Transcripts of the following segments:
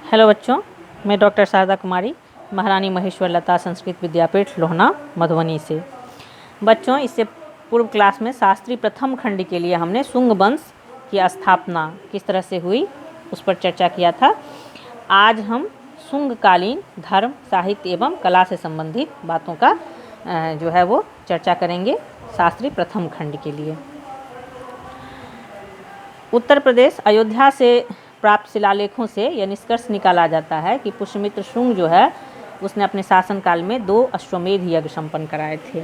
Hello बच्चों, मैं doctor Sharda कुमारी, महारानी महेश्वर लता संस्कृत विद्यापीठ लोहना मधुबनी से। बच्चों, इससे पूर्व क्लास में शास्त्री प्रथम खंड के लिए हमने शुंग वंश की स्थापना किस तरह से हुई उस पर चर्चा किया था। आज हम शुंगकालीन धर्म, साहित्य एवं कला से संबंधित बातों का जो है वो चर्चा करेंगे शास्त्री प्रथम खंड के लिए। उत्तर प्रदेश अयोध्या से प्राप्त शिलालेखों से यह निष्कर्ष निकाला जाता है कि पुष्यमित्र शुंग जो है उसने अपने शासनकाल में 2 अश्वमेध यज्ञ संपन्न कराए थे।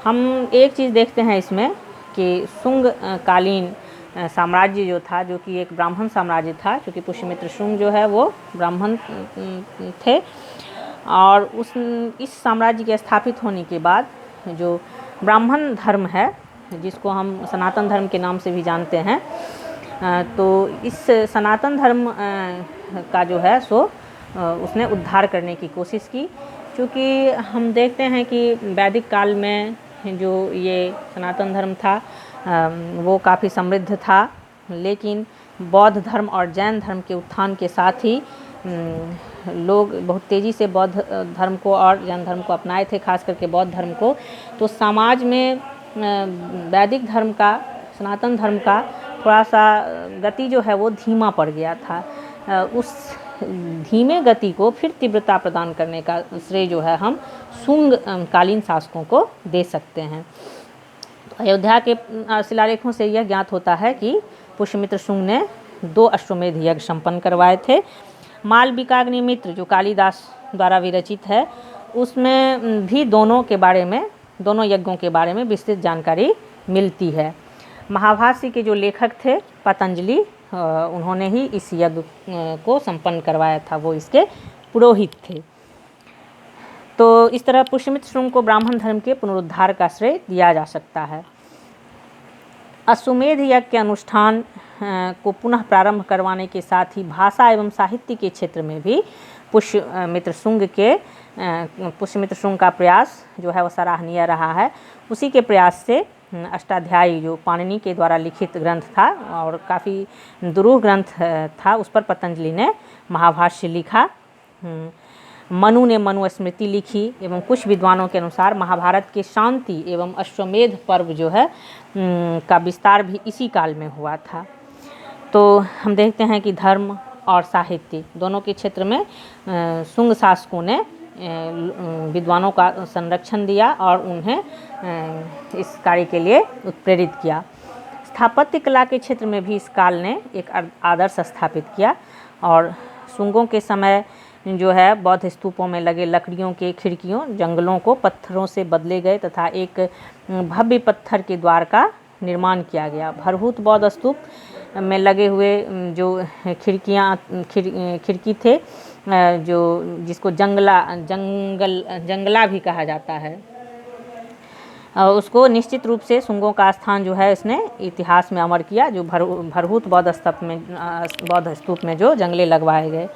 हम एक चीज़ देखते हैं इसमें कि शुंग कालीन साम्राज्य जो था, जो कि एक ब्राह्मण साम्राज्य था, क्योंकि पुष्यमित्र शुंग जो है वो ब्राह्मण थे, और इस साम्राज्य के स्थापित होने के बाद जो ब्राह्मण धर्म है, जिसको हम सनातन धर्म के नाम से भी जानते हैं, तो इस सनातन धर्म का जो है सो उसने उद्धार करने की कोशिश की। क्योंकि हम देखते हैं कि वैदिक काल में जो ये सनातन धर्म था वो काफ़ी समृद्ध था, लेकिन बौद्ध धर्म और जैन धर्म के उत्थान के साथ ही लोग बहुत तेज़ी से बौद्ध धर्म को और जैन धर्म को अपनाए थे, खास करके बौद्ध धर्म को। तो समाज में वैदिक धर्म का, सनातन धर्म का थोड़ा सा गति जो है वो धीमा पड़ गया था। उस धीमे गति को फिर तीव्रता प्रदान करने का श्रेय जो है हम शुंग कालीन शासकों को दे सकते हैं। तो अयोध्या के शिलालेखों से यह ज्ञात होता है कि पुष्यमित्र शुंग ने 2 अश्वमेध यज्ञ संपन्न करवाए थे। मालविकाग्निमित्र जो कालिदास द्वारा विरचित है, उसमें भी दोनों यज्ञों के बारे में विस्तृत जानकारी मिलती है। महाभाष्य के जो लेखक थे पतंजलि, उन्होंने ही इस यज्ञ को संपन्न करवाया था, वो इसके पुरोहित थे। तो इस तरह पुष्यमित्र शुंग को ब्राह्मण धर्म के पुनरुद्धार का श्रेय दिया जा सकता है। अश्वमेध यज्ञ के अनुष्ठान को पुनः प्रारंभ करवाने के साथ ही भाषा एवं साहित्य के क्षेत्र में भी पुष्यमित्र शुंग का प्रयास जो है वो सराहनीय रहा है। उसी के प्रयास से अष्टाध्यायी जो पाणिनि के द्वारा लिखित ग्रंथ था और काफ़ी दुरूह ग्रंथ था, उस पर पतंजलि ने महाभाष्य लिखा। मनु ने मनुस्मृति लिखी एवं कुछ विद्वानों के अनुसार महाभारत के शांति एवं अश्वमेध पर्व जो है का विस्तार भी इसी काल में हुआ था। तो हम देखते हैं कि धर्म और साहित्य दोनों के क्षेत्र में शुंग शासकों ने विद्वानों का संरक्षण दिया और उन्हें इस कार्य के लिए उत्प्रेरित किया। स्थापत्य कला के क्षेत्र में भी इस काल ने एक आदर्श स्थापित किया, और शुंगों के समय जो है बौद्ध स्तूपों में लगे लकड़ियों के खिड़कियों, जंगलों को पत्थरों से बदले गए तथा एक भव्य पत्थर के द्वार का निर्माण किया गया। भरहूत बौद्ध स्तूप में लगे हुए जो खिड़की थे, जो जिसको जंगला भी कहा जाता है, उसको निश्चित रूप से शुंगों का स्थान जो है इसने इतिहास में अमर किया। जो भरहूत बौद्ध स्तूप में जो जंगले लगवाए गए।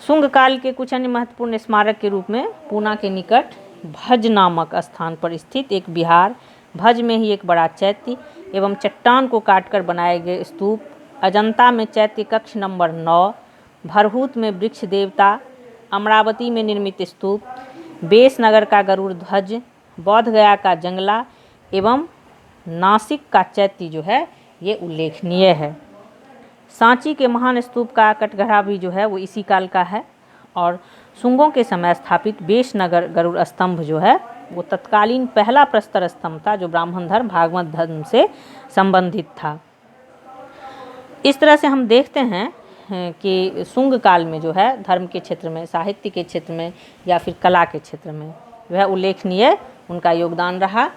शुंग काल के कुछ अन्य महत्वपूर्ण स्मारक के रूप में पूना के निकट भज नामक स्थान पर स्थित एक विहार, भज में ही एक बड़ा चैत्य एवं चट्टान को काटकर बनाए गए स्तूप, अजंता में चैत्य कक्ष नंबर 9, भरहूत में वृक्ष देवता, अमरावती में निर्मित स्तूप, बेसनगर का गरुड़ ध्वज, बोध गया का जंगला एवं नासिक का चैत्य जो है ये उल्लेखनीय है। सांची के महान स्तूप का कटघरा भी जो है वो इसी काल का है, और शुंगों के समय स्थापित बेसनगर गरुड़ स्तंभ जो है वो तत्कालीन पहला प्रस्तर स्तंभ था, जो ब्राह्मण धर्म भागवत धर्म से संबंधित था। इस तरह से हम देखते हैं कि शुंग काल में जो है धर्म के क्षेत्र में, साहित्य के क्षेत्र में या फिर कला के क्षेत्र में जो है उल्लेखनीय उनका योगदान रहा।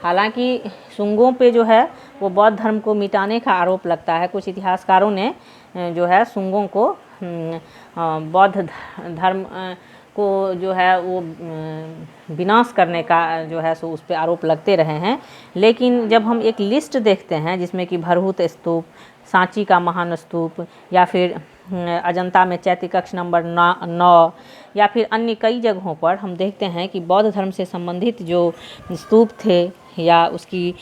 हालांकि शुंगों पे जो है वो बौद्ध धर्म को मिटाने का आरोप लगता है। कुछ इतिहासकारों ने जो है शुंगों को बौद्ध धर्म को जो है वो विनाश करने का जो है सो उस पर आरोप लगते रहे हैं। लेकिन जब हम एक लिस्ट देखते हैं जिसमें कि भरहूत स्तूप, सांची का महान स्तूप या फिर अजंता में चैत्य कक्ष नंबर 9 या फिर अन्य कई जगहों पर हम देखते हैं कि बौद्ध धर्म से संबंधित जो स्तूप थे या उसकी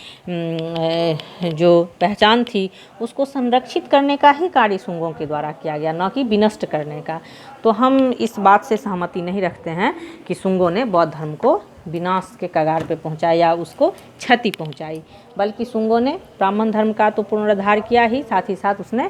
जो पहचान थी उसको संरक्षित करने का ही कार्य शुंगों के द्वारा किया गया, न कि विनष्ट करने का। तो हम इस बात से सहमति नहीं रखते हैं कि शुंगों ने बौद्ध धर्म को विनाश के कगार पे पहुंचाया या उसको क्षति पहुंचाई, बल्कि शुंगों ने ब्राह्मण धर्म का तो पुनरुद्धार किया ही, साथ उसने